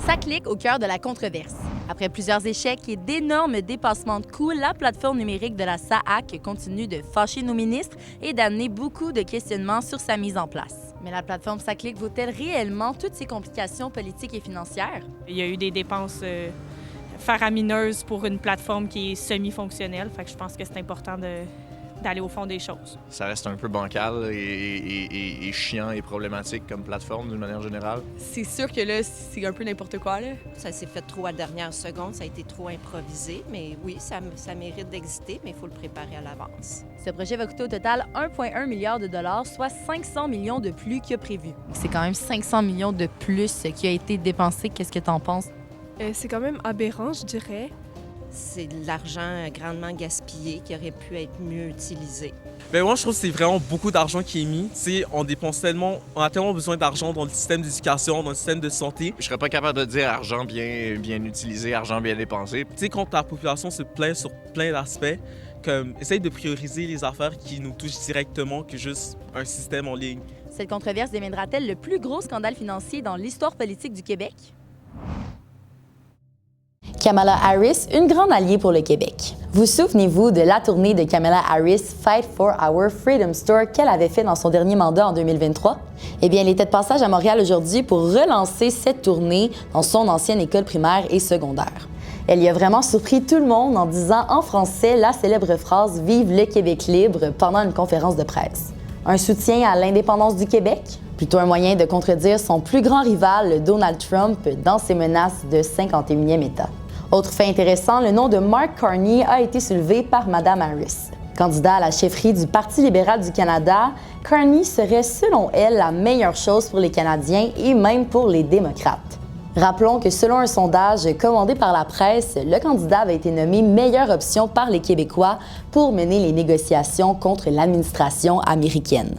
Ça clique au cœur de la controverse. Après plusieurs échecs et d'énormes dépassements de coûts, la plateforme numérique de la SAAC continue de fâcher nos ministres et d'amener beaucoup de questionnements sur sa mise en place. Mais la plateforme Ça clique vaut-elle réellement toutes ces complications politiques et financières? Il y a eu des dépenses faramineuses pour une plateforme qui est semi-fonctionnelle. Fait que je pense que c'est important d'aller au fond des choses. Ça reste un peu bancal et chiant et problématique comme plateforme d'une manière générale. C'est sûr que là, c'est un peu n'importe quoi, là. Ça s'est fait trop à la dernière seconde, ça a été trop improvisé, mais oui, ça mérite d'exister, mais il faut le préparer à l'avance. Ce projet va coûter au total 1,1 milliard de dollars, soit 500 millions de plus que prévu. C'est quand même 500 millions de plus qui a été dépensé. Qu'est-ce que tu en penses? C'est quand même aberrant, je dirais. C'est de l'argent grandement gaspillé qui aurait pu être mieux utilisé. Ben moi, je trouve que c'est vraiment beaucoup d'argent qui est mis. T'sais, on a tellement besoin d'argent dans le système d'éducation, dans le système de santé. Je serais pas capable de dire argent bien utilisé, argent bien dépensé. Tu sais, quand la population se plaint sur plein d'aspects, comme essaye de prioriser les affaires qui nous touchent directement que juste un système en ligne. Cette controverse deviendra-t-elle le plus gros scandale financier dans l'histoire politique du Québec? Kamala Harris, une grande alliée pour le Québec. Vous souvenez-vous de la tournée de Kamala Harris Fight for Our Freedom Store qu'elle avait fait dans son dernier mandat en 2023? Eh bien, elle était de passage à Montréal aujourd'hui pour relancer cette tournée dans son ancienne école primaire et secondaire. Elle y a vraiment surpris tout le monde en disant en français la célèbre phrase « Vive le Québec libre » pendant une conférence de presse. Un soutien à l'indépendance du Québec? Plutôt un moyen de contredire son plus grand rival, Donald Trump, dans ses menaces de 51e État. Autre fait intéressant, le nom de Mark Carney a été soulevé par Mme Harris. Candidat à la chefferie du Parti libéral du Canada, Carney serait, selon elle, la meilleure chose pour les Canadiens et même pour les démocrates. Rappelons que selon un sondage commandé par la presse, le candidat avait été nommé meilleure option par les Québécois pour mener les négociations contre l'administration américaine.